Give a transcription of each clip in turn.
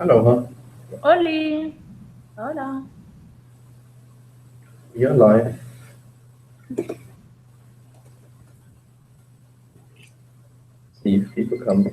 Aloha, Oli. Hola. you're live. See if people come.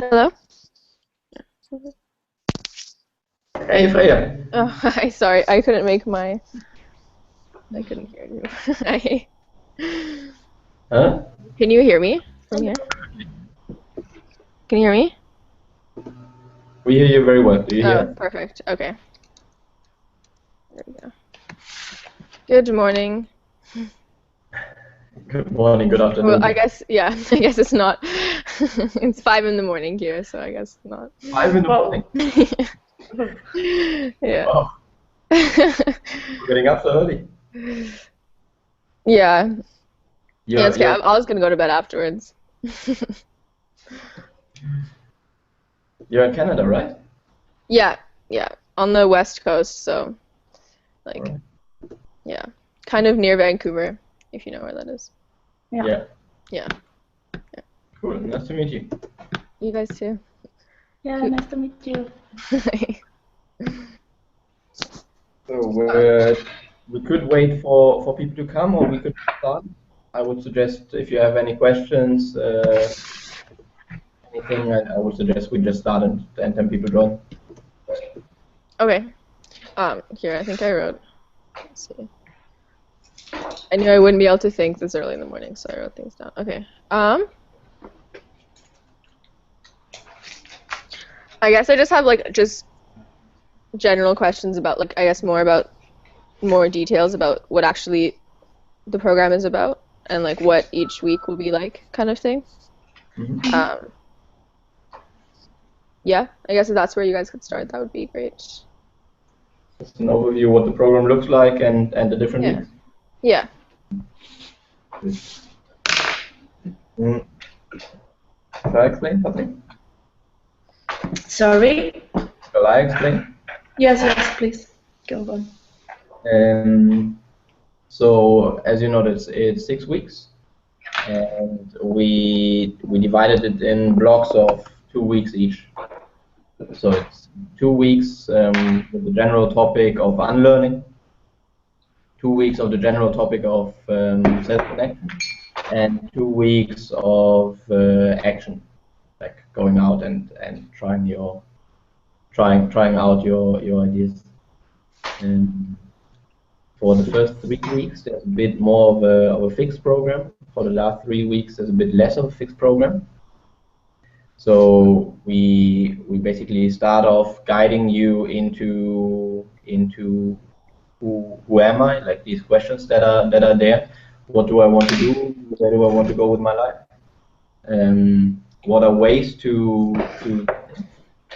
Hello? Hey Freya. Oh, hi. Sorry, I couldn't make my. I couldn't hear you. Hi. Huh? Can you hear me? from here. Can you hear me? We hear you very well. Do you hear? Perfect. Okay. There we go. Good morning. Good morning, good afternoon. Well, I guess, yeah, I guess it's not. It's 5 in the morning here, so I guess not. 5 in the morning? Yeah. Wow. We're getting up so early. Yeah. Yeah, it's okay. I was gonna go to bed afterwards. You're in Canada, right? Yeah, on the west coast, so like, Right. yeah, kind of near Vancouver, if you know where that is. Yeah. Yeah. Cool. Nice to meet you. You guys too. Yeah, nice to meet you. So we could wait for people to come, or we could start. I would suggest if you have any questions, anything, I would suggest we just start and then people join. Okay. Here, I think I wrote. Let's see. I knew I wouldn't be able to think this early in the morning, so I wrote things down. Okay. I guess I just have like just general questions about like I guess more details about what actually the program is about and like what each week will be like, kind of thing. Mm-hmm. Yeah, I guess if that's where you guys could start, that would be great. Just an overview of what the program looks like and the different weeks. Yeah. Shall I explain something? Sorry? Shall I explain? Yes, please. Go on. So as you notice, it's 6 weeks, and we divided it in blocks of 2 weeks each. So it's 2 weeks with the general topic of unlearning, 2 weeks of the general topic of self-connection, and 2 weeks of action, like going out and trying out your ideas. For the first 3 weeks, there's a bit more of a fixed program. For the last 3 weeks, there's a bit less of a fixed program. So we basically start off guiding you into who am I, like these questions that are there. What do I want to do? Where do I want to go with my life? What are ways to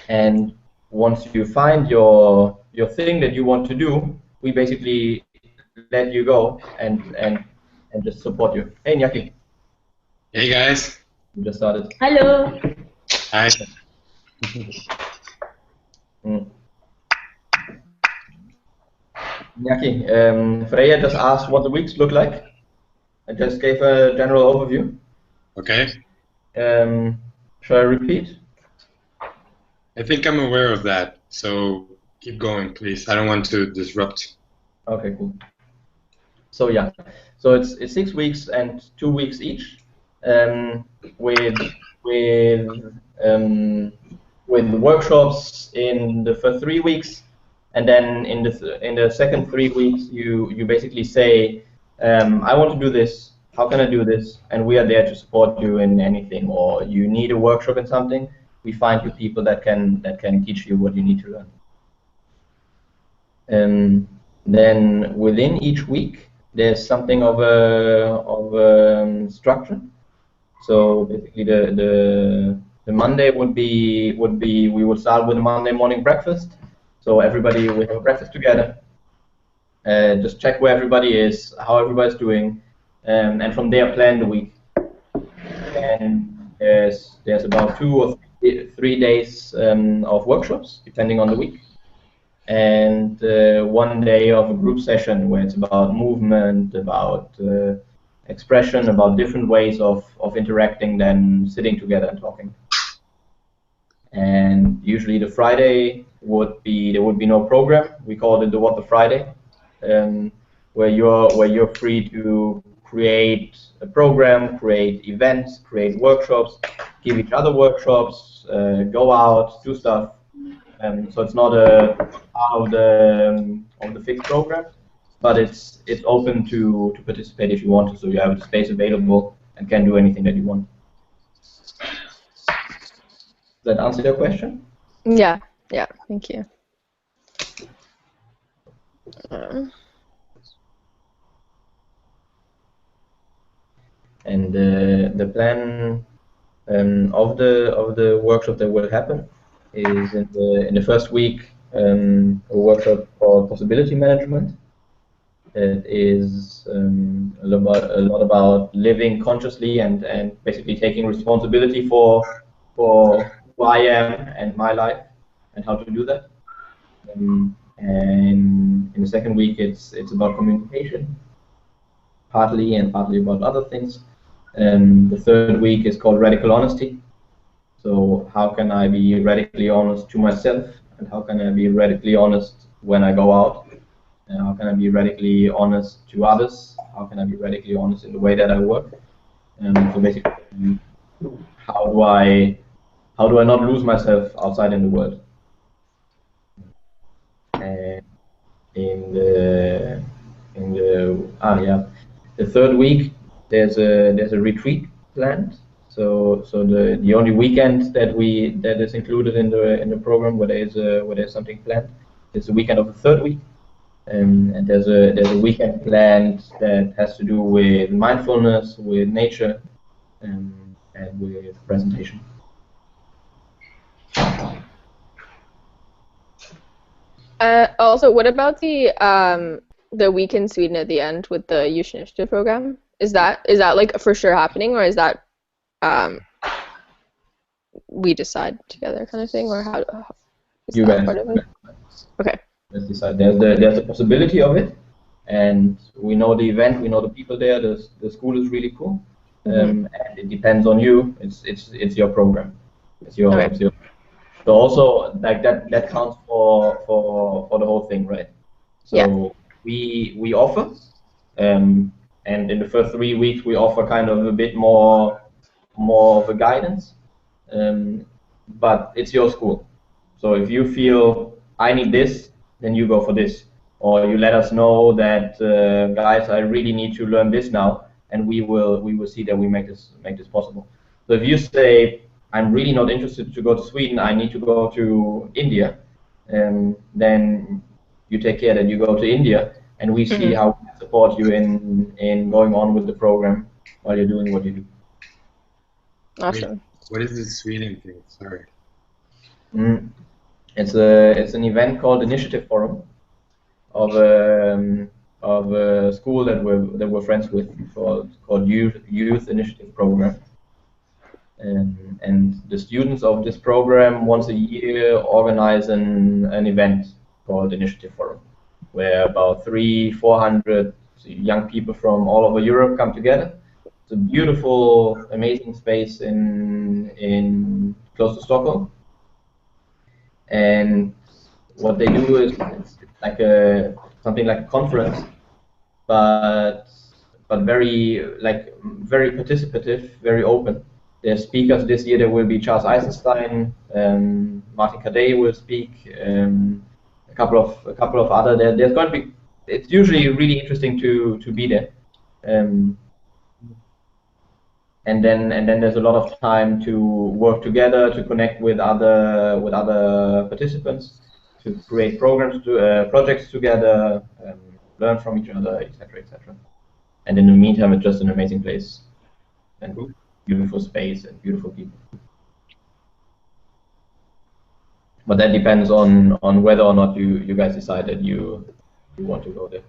and once you find your thing that you want to do, we basically let you go and just support you. Hey, Nyaki. Hey, guys. You just started. Hello. Hi. Nyaki, Freya just asked what the weeks look like. I just gave a general overview. Okay. Shall I repeat? I think I'm aware of that, so keep going, please. I don't want to disrupt. Okay, cool. So yeah, so it's 6 weeks and 2 weeks each, with workshops in the first 3 weeks, and then in the second 3 weeks you basically say, I want to do this. How can I do this? And we are there to support you in anything, or you need a workshop in something. We find you people that can teach you what you need to learn. Then within each week, there's something of a structure. So basically, the Monday would be we would start with a Monday morning breakfast. So everybody we have a breakfast together. Just check where everybody is, how everybody's doing, and from there plan the week. And there's about 2 or 3 days of workshops depending on the week. And 1 day of a group session where it's about movement, about expression, about different ways of interacting than sitting together and talking. And usually the Friday there would be no program. We call it the What the Friday, where you're free to create a program, create events, create workshops, give each other workshops, go out, do stuff. So it's not a part of the fixed program, but it's open to participate if you want to. So you have the space available and can do anything that you want. that answer your question? Yeah, thank you. And the plan of the workshop that will happen is in the first week a workshop called possibility management. It is a lot about living consciously and basically taking responsibility for who I am and my life and how to do that. And in the second week, it's about communication, partly and partly about other things. And the third week is called radical honesty. So how can I be radically honest to myself, and how can I be radically honest when I go out? And how can I be radically honest to others? How can I be radically honest in the way that I work? So basically, how do I not lose myself outside in the world? And in the third week there's a retreat planned. So the only weekend that is included in the program where there's something planned is the weekend of the third week. And there's a weekend planned that has to do with mindfulness, with nature, and with presentation. Also, what about the week in Sweden at the end with the Youth Initiative program? Is that like for sure happening, or is that we decide together kind of thing, or how is You that guys part of it? Okay. Let's decide. There's a possibility of it, and we know the event, we know the people there. The school is really cool, and it depends on you. It's your program. It's your. So also like that counts for the whole thing, right? So we offer, and in the first 3 weeks we offer kind of a bit more of a guidance, but it's your school. So if you feel I need this, then you go for this, or you let us know that guys, I really need to learn this now, and we will see that we make this possible. So if you say I'm really not interested to go to Sweden, I need to go to India, then you take care that you go to India, and we see how we can support you in going on with the program while you're doing what you do. Awesome. What is the Sweden thing? Sorry. It's an event called Initiative Forum of a school that we're friends with called Youth Initiative Program. And the students of this program once a year organize an event called Initiative Forum, where about 300-400 young people from all over Europe come together. It's a beautiful, amazing space in close to Stockholm. And what they do is it's like something like a conference, but very participative, very open. There's speakers this year. There will be Charles Eisenstein, Martin Cadet will speak, a couple of other. There's going to be. It's usually really interesting to be there, and then there's a lot of time to work together, to connect with other participants, to create projects together, learn from each other, etc., etc. And in the meantime, it's just an amazing place and beautiful space and beautiful people. But that depends on whether or not you guys decide that you want to go there.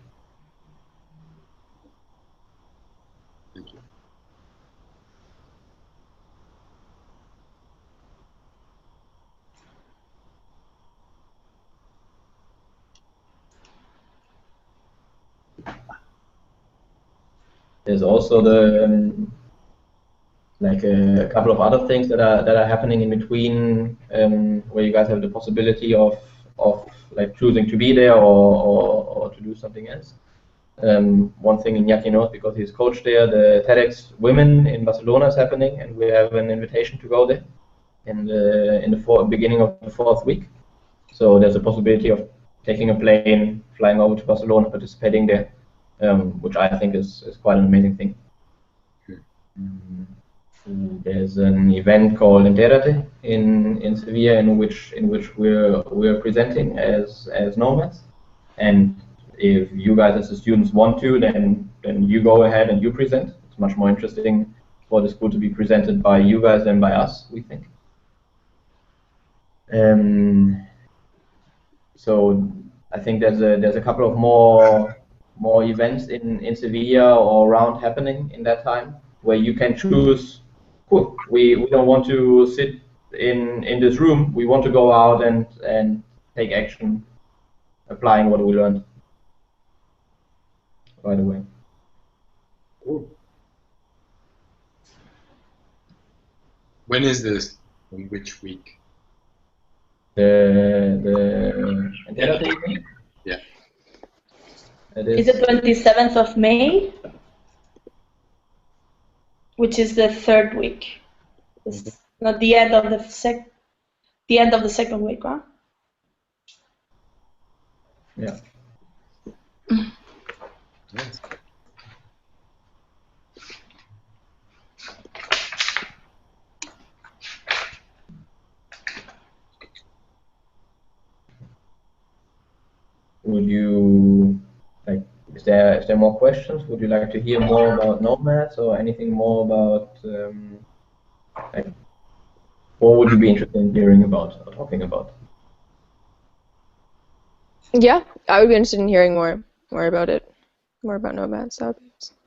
Thank you. There's also a couple of other things that are happening in between, where you guys have the possibility of like choosing to be there or to do something else. One thing Iñaki knows because he's coach there, the TEDx Women in Barcelona is happening, and we have an invitation to go there in the beginning of the 4th week. So there's a possibility of taking a plane, flying over to Barcelona, participating there, which I think is quite an amazing thing. there's an event called Entérate in Sevilla in which we're presenting as Knowmads, and if you guys as the students want to, then you go ahead and you present. It's much more interesting for the school to be presented by you guys than by us, we think. So I think there's a couple of more events in Sevilla or around happening in that time where you can choose. Cool. We don't want to sit in this room. We want to go out and take action, applying what we learned. By the way. Cool. When is this? In which week? The Yeah. Is it 27th of May? Which is the third week. It's not the end of the second week, huh? Yeah. Nice. Would you like? Is there more questions? Would you like to hear more about Knowmads or anything more about like, what would you be interested in hearing about or talking about? Yeah, I would be interested in hearing more about it, more about Knowmads. That would be awesome.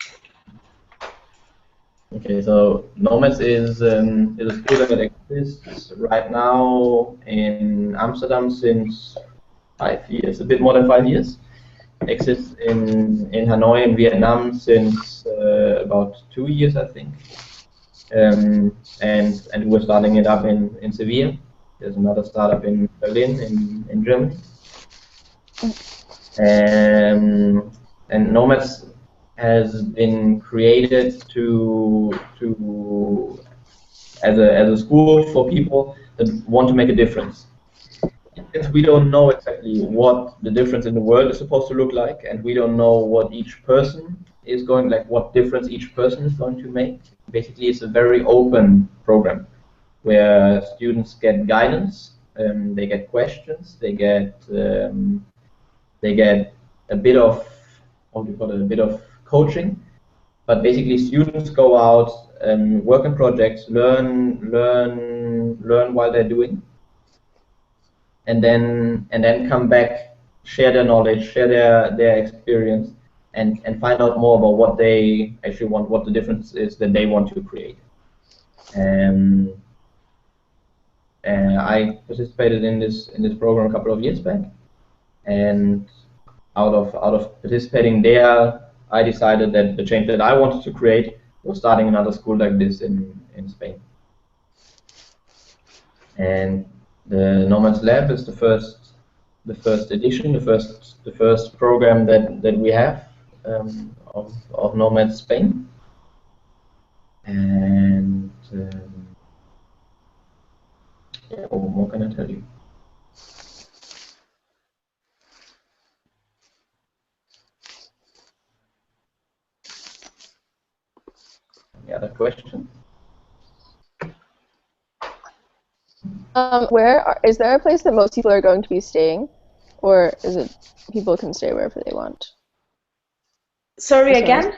Okay, so Knowmads is a school that exists right now in Amsterdam since 5 years, a bit more than 5 years. Exists in Hanoi in Vietnam since about 2 years, I think. And we're starting it up in Sevilla. There's another startup in Berlin in Germany. And Knowmads has been created as a school for people that want to make a difference. Since we don't know exactly what the difference in the world is supposed to look like, and we don't know what each person is going, like what difference each person is going to make, basically it's a very open program where students get guidance, they get questions, they get a bit of, what do you call it, a bit of coaching, but basically students go out, work on projects, learn while they're doing, and then come back, share their knowledge, share their experience, and find out more about what they actually want, what the difference is that they want to create. And I participated in this program a couple of years back, and out of participating there, I decided that the change that I wanted to create was starting another school like this in Spain. And the Knowmads Lab is the first edition, the first program that we have of Knowmads Spain. And yeah, what more can I tell you? Any other questions? Is there a place that most people are going to be staying, or is it people can stay wherever they want? Sorry, again?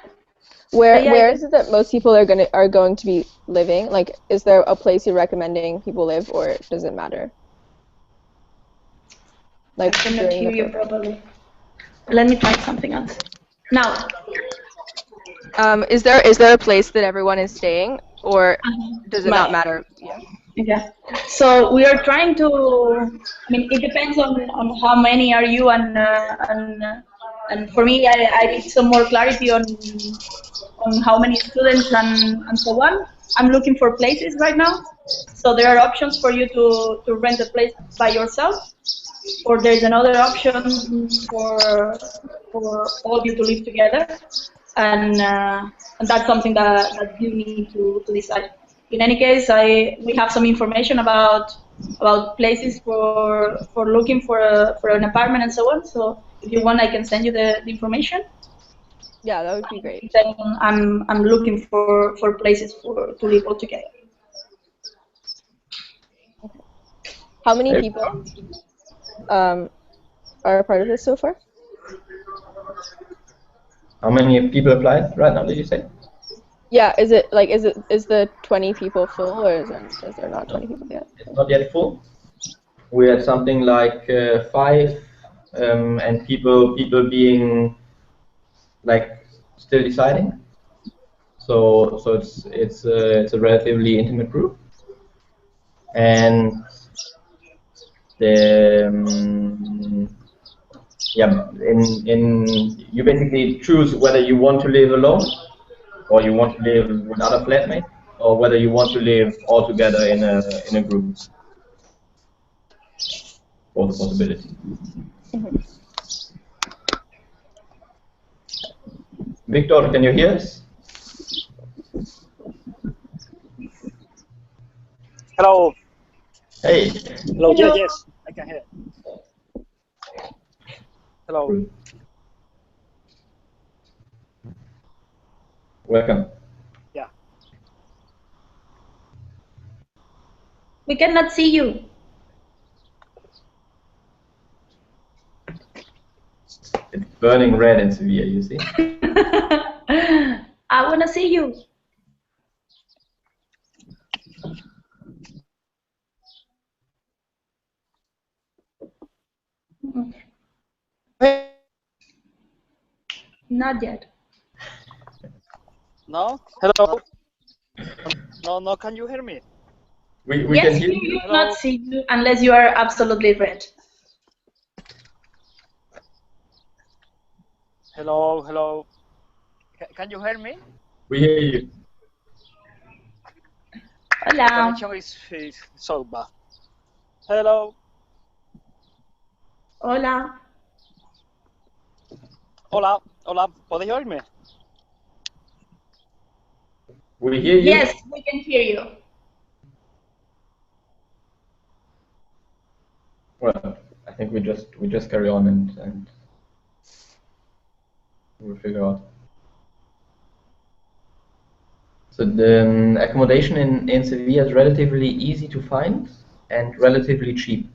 Where is it that most people are going to be living? Like, is there a place you're recommending people live, or does it matter? Like, I cannot hear you properly. Let me try something else. Now. Is there a place that everyone is staying, or does it not matter? Yeah. Okay. So we are trying to. I mean, it depends on how many are you, and for me, I need some more clarity on how many students and so on. I'm looking for places right now. So there are options for you to rent a place by yourself, or there's another option for all of you to live together, and that's something that you need to decide. In any case, we have some information about places for looking for an apartment and so on. So if you want, I can send you the information. Yeah, that would be great. Then I'm looking for places to live all together. How many Hey. people are a part of this so far? How many people applied right now, did you say? Yeah, is the 20 people full, or is there not 20 people yet? It's not yet full. We had something like 5, and people being like still deciding. So it's a relatively intimate group, and the yeah, in you basically choose whether you want to live alone or you want to live with other flatmates, or whether you want to live all together in a group. Both possibilities. Victor, can you hear us? Hello. Hey. Hello. Yes, yes, I can hear. Hello. Welcome. Yeah. We cannot see you. It's burning red in Sevilla, you see? I want to see you. Not yet. No. Hello. No. Can you hear me? We Yes, can hear you you. cannot see you unless you are absolutely red. Hello. Hello. Can you hear me? We hear you. The Hola. connection is so bad. Hello. Hola. Hola. Hola. ¿Podéis oírme? We hear you. Yes, we can hear you. Well, I think we just carry on and we'll figure out. So the accommodation in Sevilla is relatively easy to find and relatively cheap.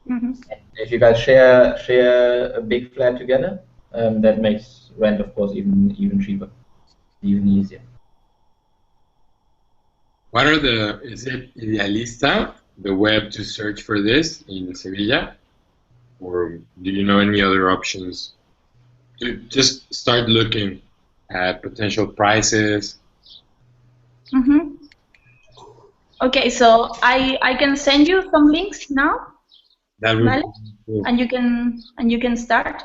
Mm-hmm. If you guys share a big flat together, that makes rent, of course, even cheaper, even easier. What are is it Idealista, the web to search for this in Sevilla? Or do you know any other options? To just start looking at potential prices. Mm-hmm. Okay, so I can send you some links now, That would ¿vale? be cool. And you can start.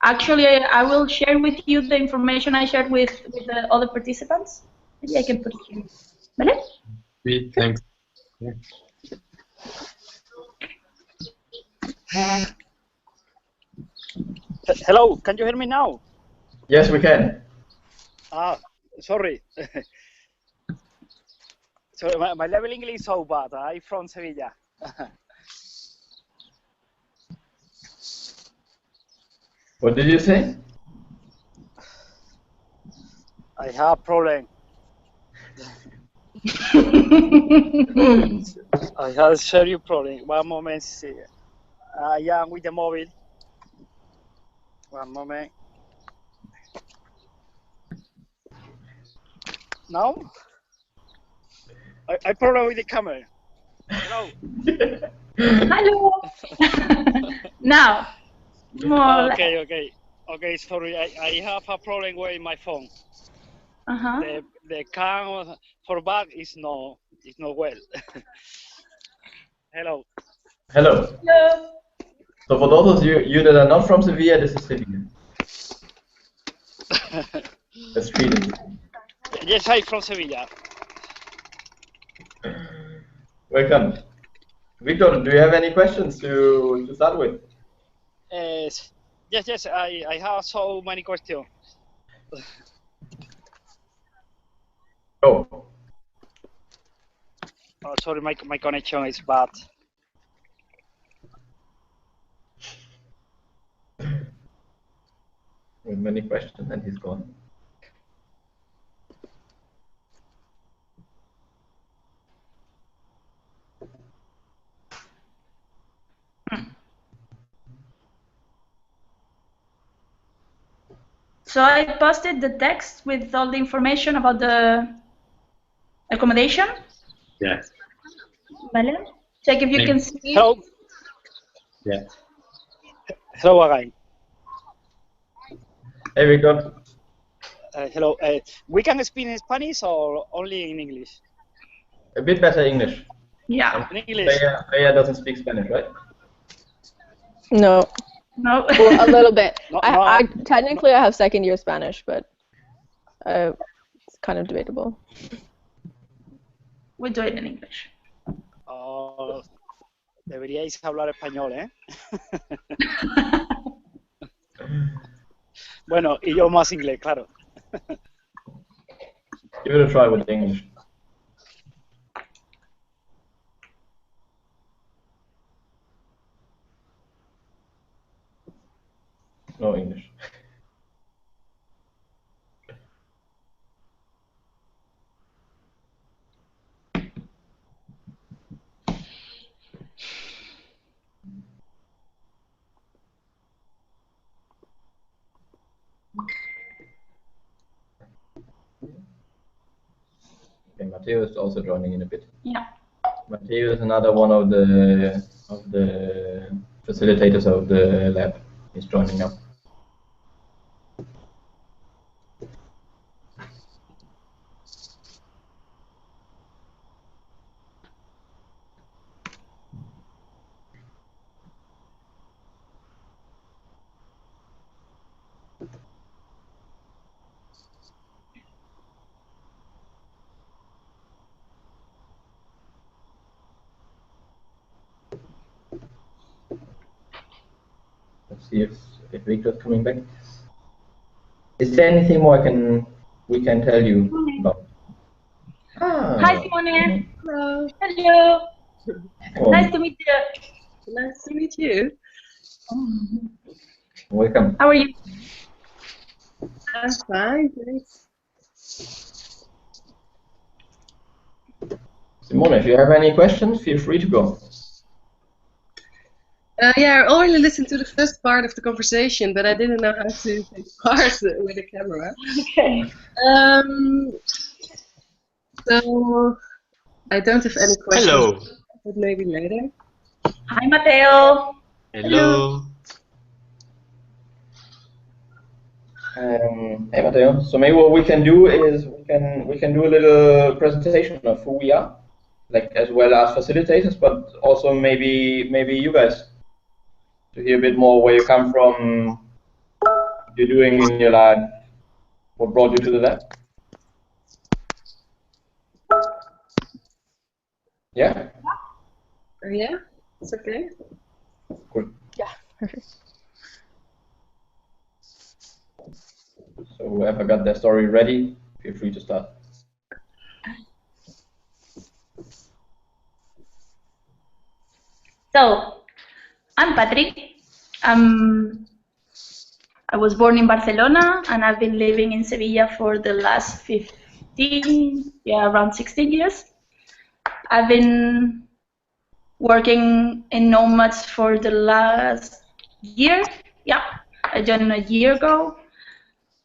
Actually, I will share with you the information I shared with the other participants. Maybe I can put it here. ¿Vale? Sweet, thanks. Yeah. Hello. Can you hear me now? Yes, we can. Sorry. So my level English is so bad. I'm from Sevilla. What did you say? I have problem. I have a serious problem. One moment. See. I am with the mobile. One moment. Now? I problem with the camera. Hello. Hello. Now, more or less. Okay. Sorry, I have a problem with my phone. Uh-huh. The cam for back is no well. Hello. Hello. Hello. So for those of you that are not from Sevilla, this is Sevilla. The street is. Yes, I'm from Sevilla. Welcome. Victor, do you have any questions to start with? Yes, I have so many questions. Go. Oh, sorry, my connection is bad. with many questions, and he's gone. So I posted the text with all the information about the accommodation. Yes. Vale. Check if you can see. Hello. Yeah. Hello again. Hey, Victor. Hello. We can speak in Spanish or only in English? A bit better English. Yeah. In English. Freya doesn't speak Spanish, right? No. No. Well, a little bit. No, I technically I have second year Spanish, but it's kind of debatable. We do it in English. Oh, deberíais hablar español, ¿eh? Bueno, y yo más inglés, claro. Give it a try with English. No English. Okay, Matteo is also joining in a bit. Yeah. Matteo is another one of the facilitators of the lab. He's joining now. Let's see if Victor's coming back. Is there anything more we can tell you about? Hi, Simone. Hello. Hello. Oh, Nice to meet you. Nice to meet you. welcome. How are you? I'm fine, thanks. Simone, if you have any questions, feel free to go. Yeah, I only listened to the first part of the conversation, but I didn't know how to take part with the camera. Okay. So I don't have any questions. Hello. But maybe later. Hi, Mateo. Hello. Hey Matteo. So maybe what we can do is we can do a little presentation of who we are, like as well as facilitators, but also maybe you guys to hear a bit more where you come from, what you're doing in your life, what brought you to the lab. Yeah. Yeah, it's okay. Good. Yeah, perfect. So whoever got their story ready, feel free to start. So, I'm Patrick. I was born in Barcelona and I've been living in Sevilla for the last 16 years. I've been working in Knowmads for the last year. Yeah, I joined a year ago.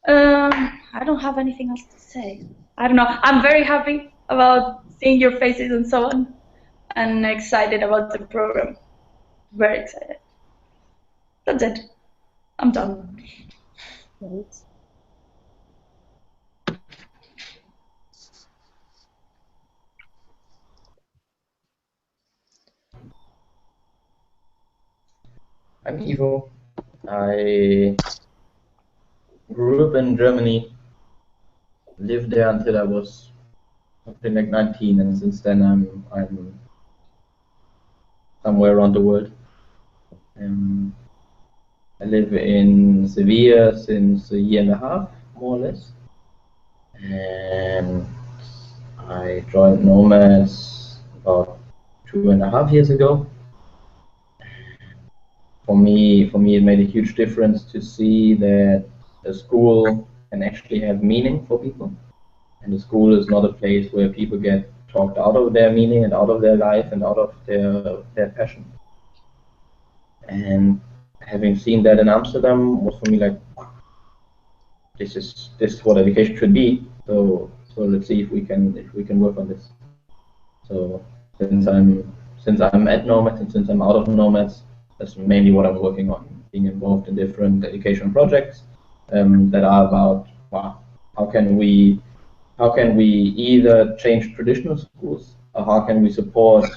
I don't have anything else to say. I don't know. I'm very happy about seeing your faces and so on, and excited about the program. Very excited. That's it. I'm done. Thanks. I'm Ivo. I grew up in Germany, lived there until I was something like 19, and since then I'm somewhere around the world. I live in Sevilla since a year and a half, more or less, and I joined Knowmads about 2.5 years ago. For me, it made a huge difference to see that a school can actually have meaning for people, and the school is not a place where people get talked out of their meaning and out of their life and out of their passion. And having seen that in Amsterdam was for me like, this is what education should be. So let's see if we can work on this. So since I'm at Knowmads and since I'm out of Knowmads, that's mainly what I'm working on, being involved in different educational projects that are about, wow, how can we either change traditional schools, or how can we support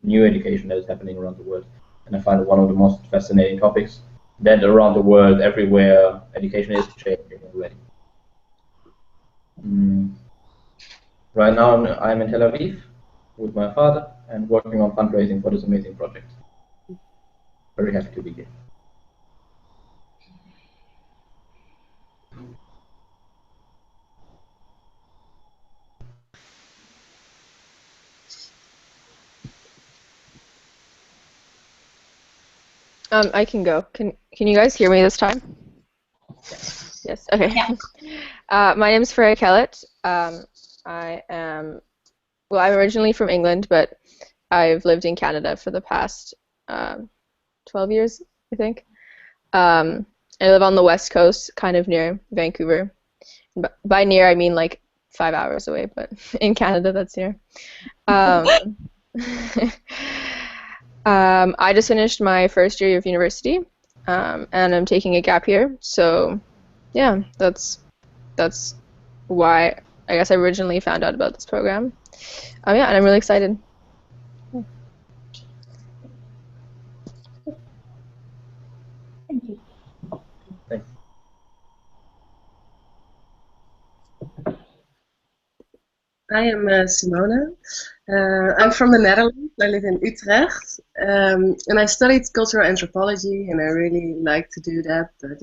new education that is happening around the world. And I find it one of the most fascinating topics, that around the world, everywhere, education is changing already. Right now I'm in Tel Aviv with my father and working on fundraising for this amazing project. Very happy to be here. I can go. Can you guys hear me this time? Yes. Okay. Yeah. My name is Freya Kellett. I'm originally from England, but I've lived in Canada for the past 12 years, I think. I live on the west coast, kind of near Vancouver. By near, I mean like 5 hours away, but in Canada, that's near. I just finished my first year of university, and I'm taking a gap year. So, yeah, that's why I guess I originally found out about this program. Yeah, and I'm really excited. Thank you. Thanks. I am Simona. I'm from the Netherlands. I live in Utrecht, and I studied cultural anthropology, and I really like to do that. But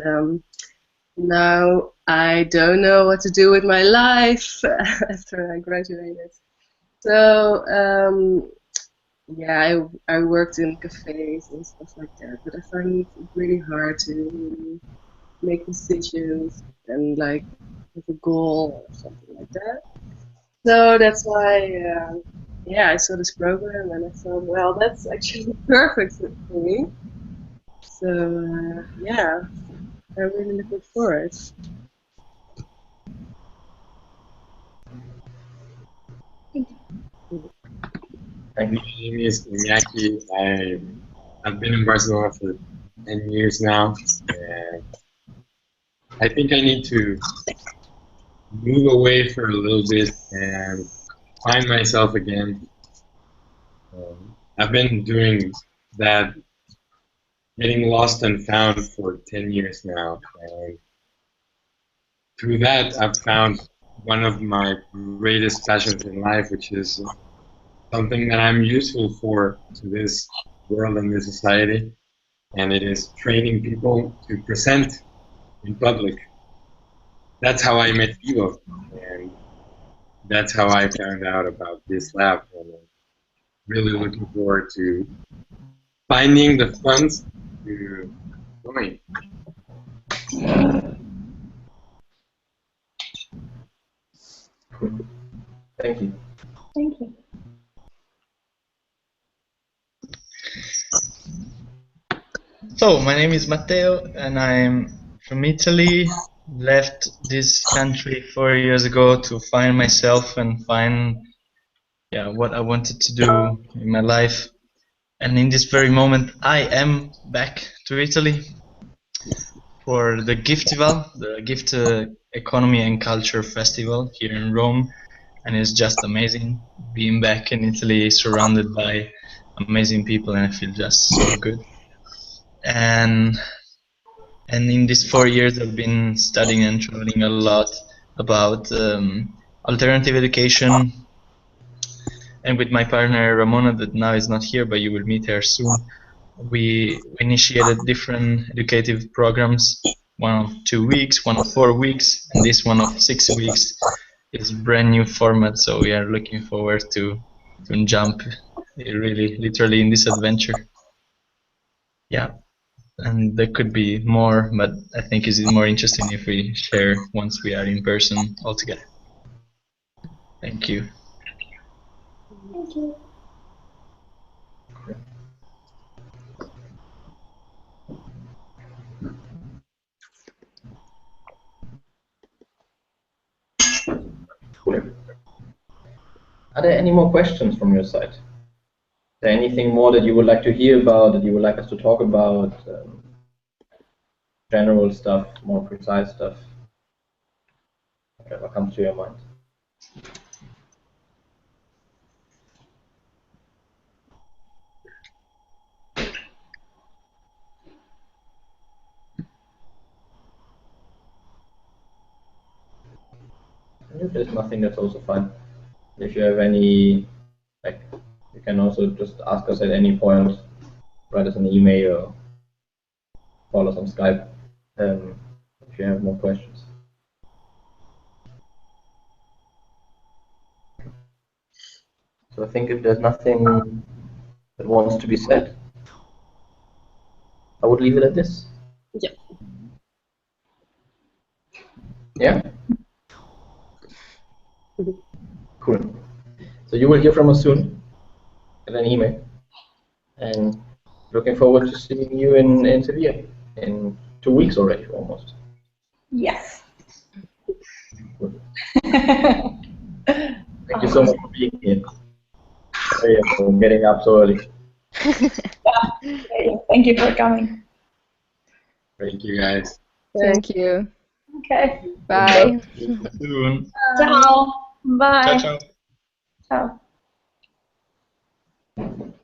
now I don't know what to do with my life after I graduated. So yeah, I worked in cafes and stuff like that, but I find it really hard to make decisions and like have a goal or something like that. So that's why, yeah, I saw this program and I thought, well, that's actually perfect for me. So yeah, I'm really looking forward. Thank you. My name is Iñaki. I've been in Barcelona for 10 years now, and I think I need to move away for a little bit and find myself again. I've been doing that, getting lost and found for 10 years now, and through that I've found one of my greatest passions in life, which is something that I'm useful for to this world and this society, and it is training people to present in public. That's how I met Ivo, and that's how I found out about this lab, and I'm really looking forward to finding the funds to join. Thank you. Thank you. So, my name is Matteo and I'm from Italy. Left this country 4 years ago to find myself and find what I wanted to do in my life. And in this very moment, I am back to Italy for the Giftival, the Gift Economy and Culture Festival here in Rome. And it's just amazing being back in Italy, surrounded by amazing people, and I feel just so good. And in these 4 years, I've been studying and traveling a lot about alternative education. And with my partner Ramona, that now is not here, but you will meet her soon, we initiated different educative programs. One of 2 weeks, one of 4 weeks, and this one of 6 weeks is brand new format. So we are looking forward to jump really literally in this adventure. Yeah, and there could be more, but I think it's more interesting if we share once we are in person all together. Thank you. Thank you. Are there any more questions from your side? Is there anything more that you would like to hear about, that you would like us to talk about? General stuff, more precise stuff? Whatever comes to your mind. And if there's nothing, that's also fine. If you have any, like, you can also just ask us at any point, write us an email or call us on Skype if you have more questions. So I think if there's nothing that wants to be said, I would leave it at this. Yeah. Yeah? Cool. So you will hear from us soon in an email. And looking forward to seeing you in Sevilla in 2 weeks already, almost. Yes. Good. Thank you so much for being here. Sorry for getting up so early. Yeah. Thank you for coming. Thank you, guys. Thank you. Okay. Bye. Soon. Ciao. Bye. Ciao, ciao. Ciao.